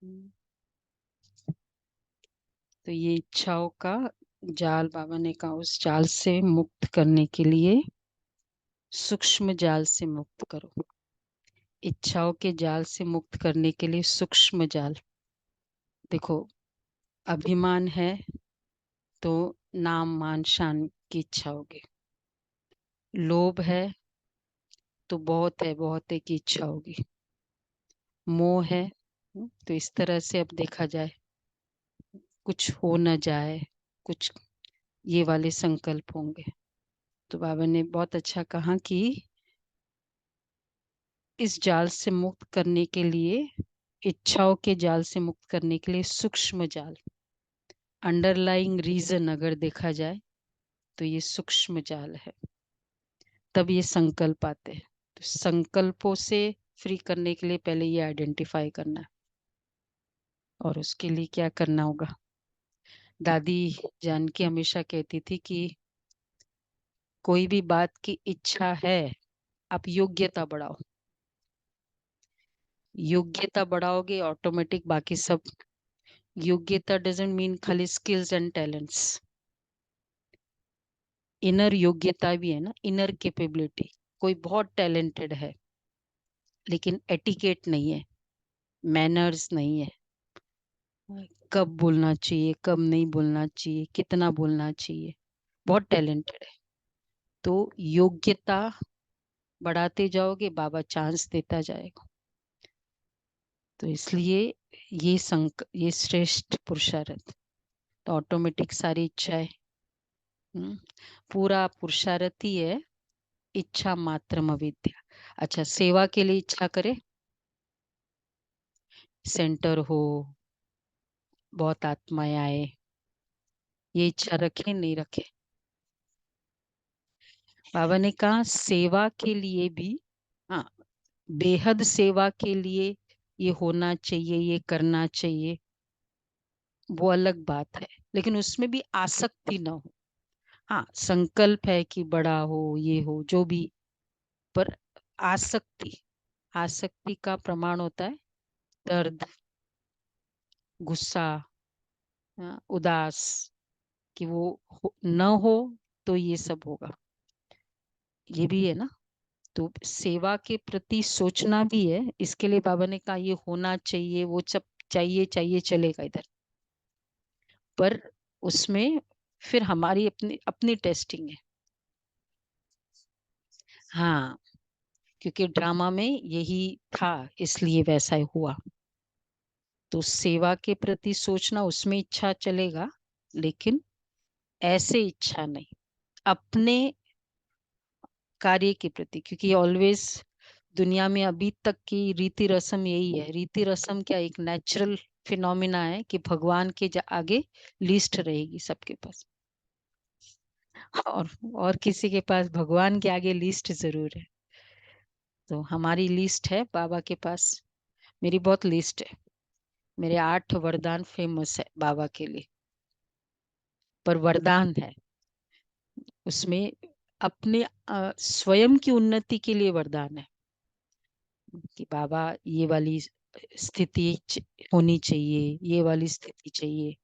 हम्म, तो ये इच्छाओं का जाल बाबा ने कहा, उस जाल से मुक्त करने के लिए सूक्ष्म जाल से मुक्त करो। इच्छाओं के जाल से मुक्त करने के लिए सूक्ष्म जाल। देखो, अभिमान है तो नाम मान शान की इच्छा होगी। लोभ है तो बहुत है की इच्छा होगी। मोह है तो इस तरह से अब देखा जाए, कुछ हो न जाए, कुछ ये वाले संकल्प होंगे। तो बाबा ने बहुत अच्छा कहा कि इस जाल से मुक्त करने के लिए, इच्छाओं के जाल से मुक्त करने के लिए सूक्ष्म जाल, अंडरलाइंग रीजन अगर देखा जाए तो ये सूक्ष्म जाल है। तब ये संकल्प आते हैं। तो संकल्पों से फ्री करने के लिए पहले ये आइडेंटिफाई करना है। और उसके लिए क्या करना होगा? दादी जानकी हमेशा कहती थी कि कोई भी बात की इच्छा है, आप योग्यता बढ़ाओ। योग्यता बढ़ाओगे ऑटोमेटिक बाकी सब। योग्यता डजंट मीन खाली स्किल्स एंड टैलेंट्स। इनर योग्यता भी है ना, इनर कैपेबिलिटी। कोई बहुत टैलेंटेड है लेकिन एटिकेट नहीं है, मैनर्स नहीं है, कब बोलना चाहिए कब नहीं बोलना चाहिए, कितना बोलना चाहिए, बहुत टैलेंटेड है। तो योग्यता बढ़ाते जाओगे, बाबा चांस देता जाएगा। तो इसलिए ये श्रेष्ठ पुरुषार्थ। तो ऑटोमेटिक सारी इच्छाएं, हम्म, पूरा पुरुषार्थ ही है इच्छा मात्रम अविद्या। अच्छा, सेवा के लिए इच्छा करे, सेंटर हो, बहुत आत्माएं आए, ये इच्छा रखे नहीं रखे? बाबा ने कहा सेवा के लिए भी, हाँ, बेहद सेवा के लिए ये होना चाहिए, ये करना चाहिए, वो अलग बात है। लेकिन उसमें भी आसक्ति ना हो। हाँ, संकल्प है कि बड़ा हो, ये हो, जो भी, पर आसक्ति, आसक्ति का प्रमाण होता है दर्द, गुस्सा, उदास, कि वो न हो तो ये सब होगा, ये भी है ना। तो सेवा के प्रति सोचना भी है। इसके लिए बाबा ने कहा ये होना चाहिए, वो सब चाहिए चाहिए चलेगा इधर, पर उसमें फिर हमारी अपनी अपनी टेस्टिंग है। हाँ, क्योंकि ड्रामा में यही था इसलिए वैसा ही हुआ। तो सेवा के प्रति सोचना, उसमें इच्छा चलेगा, लेकिन ऐसे इच्छा नहीं अपने कार्य के प्रति। क्योंकि ऑलवेज दुनिया में अभी तक की रीति रस्म यही है। रीति रस्म क्या, एक नेचुरल फिनोमिना है कि भगवान के आगे लिस्ट रहेगी सबके पास, और किसी के पास भगवान के आगे लिस्ट जरूर है। तो हमारी लिस्ट है बाबा के पास। मेरी बहुत लिस्ट है। मेरे 8 वरदान फेमस है बाबा के लिए, पर वरदान है उसमें अपने स्वयं की उन्नति के लिए वरदान है कि बाबा ये वाली स्थिति होनी चाहिए, ये वाली स्थिति चाहिए,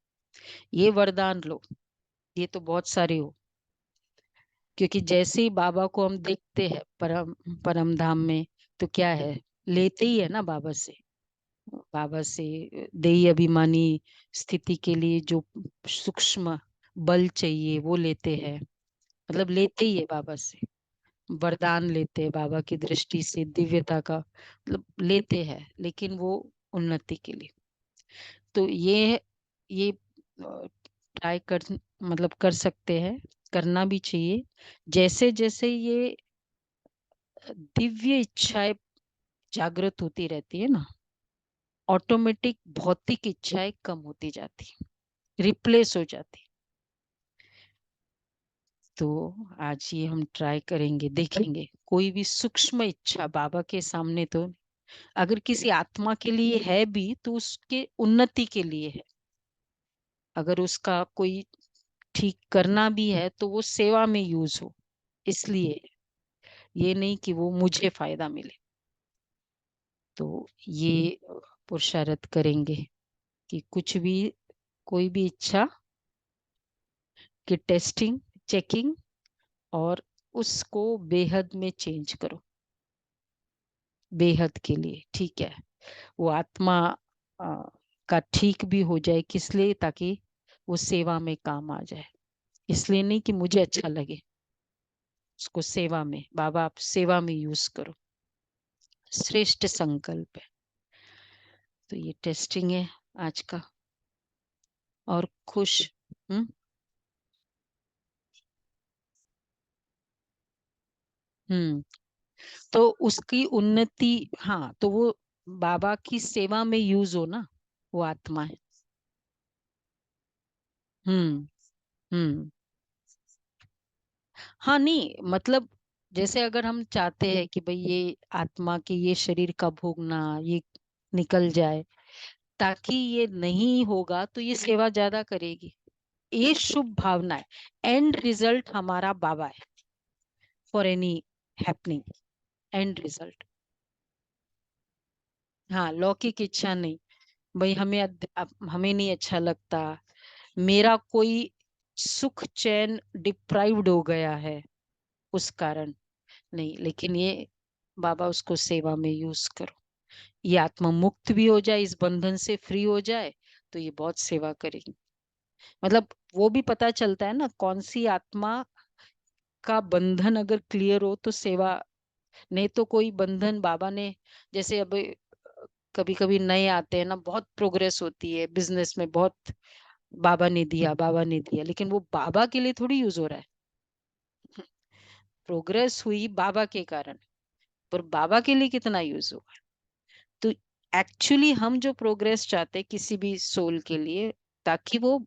ये वरदान लो। ये तो बहुत सारे हो, क्योंकि जैसे ही बाबा को हम देखते हैं परम परम धाम में, तो क्या है, लेते ही है ना बाबा से। बाबा से देही अभिमानी स्थिति के लिए जो सूक्ष्म बल चाहिए वो लेते हैं। मतलब लेते ही है बाबा से, वरदान लेते हैं बाबा की दृष्टि से, दिव्यता का मतलब लेते हैं, लेकिन वो उन्नति के लिए। तो ये ट्राई कर, मतलब कर सकते हैं, करना भी चाहिए। जैसे जैसे ये दिव्य इच्छाएं जागृत होती रहती है ना, ऑटोमेटिक भौतिक इच्छाएं कम होती जाती, रिप्लेस हो जाती। तो आज ये हम ट्राई करेंगे, देखेंगे कोई भी सूक्ष्म इच्छा बाबा के सामने तो, अगर किसी आत्मा के लिए है भी तो उसके उन्नति के लिए है। अगर उसका कोई ठीक करना भी है तो वो सेवा में यूज हो, इसलिए। ये नहीं कि वो मुझे फायदा मिले। तो ये पुरुषार्थ करेंगे कि कुछ भी, कोई भी इच्छा की टेस्टिंग, चेकिंग, और उसको बेहद में चेंज करो, बेहद के लिए। ठीक है, वो आत्मा आ, का ठीक भी हो जाए, किस लिए? ताकि वो सेवा में काम आ जाए। इसलिए नहीं कि मुझे अच्छा लगे, उसको सेवा में, बाबा आप सेवा में यूज करो, श्रेष्ठ संकल्प है। तो ये टेस्टिंग है आज का। और खुश। हम्म हम्म तो उसकी उन्नति, हाँ, तो वो बाबा की सेवा में यूज हो ना, वो आत्मा है। हम्म हम्म हाँ, नहीं मतलब, जैसे अगर हम चाहते हैं कि भाई ये आत्मा के ये शरीर का भोगना ये निकल जाए, ताकि ये नहीं होगा तो ये सेवा ज्यादा करेगी। ये शुभ भावना है। एंड रिजल्ट हमारा बाबा है, for any happening, and result. हाँ, लौकिक इच्छा नहीं। भाई हमें हमें नहीं अच्छा लगता, मेरा कोई सुख चैन डिप्राइव्ड हो गया है उस कारण नहीं, लेकिन ये बाबा उसको सेवा में यूज करो, ये आत्मा मुक्त भी हो जाए, इस बंधन से फ्री हो जाए, तो ये बहुत सेवा करेगी। मतलब वो भी पता चलता है ना, कौन सी आत्मा का बंधन अगर क्लियर हो तो सेवा। नहीं तो कोई बंधन बाबा ने, जैसे अब कभी कभी नए आते हैं ना, बहुत प्रोग्रेस होती है बिजनेस में, बहुत बाबा ने दिया, बाबा ने दिया, लेकिन वो बाबा के लिए थोड़ी यूज हो रहा है। प्रोग्रेस हुई बाबा के कारण, पर बाबा के लिए कितना यूज होगा? तो एक्चुअली हम जो प्रोग्रेस चाहते हैं किसी भी सोल के लिए, ताकि वो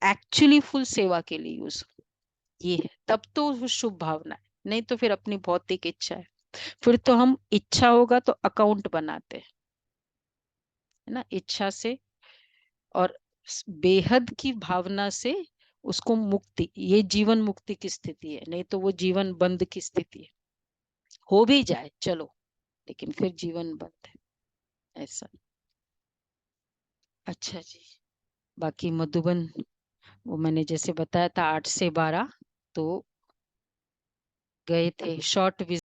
एक्चुअली फुल सेवा के लिए यूज हो, ये है, तब तो वो शुभ भावना है। नहीं तो फिर अपनी भौतिक इच्छा है, फिर तो हम इच्छा होगा तो अकाउंट बनाते हैं, है ना, इच्छा से। और बेहद की भावना से उसको मुक्ति, ये जीवन मुक्ति की स्थिति है, नहीं तो वो जीवन बंद की स्थिति है। हो भी जाए चलो, लेकिन फिर जीवन बंद है, ऐसा। अच्छा जी। बाकी मधुबन, वो मैंने जैसे बताया था 8 से 12, तो गए थे शॉर्ट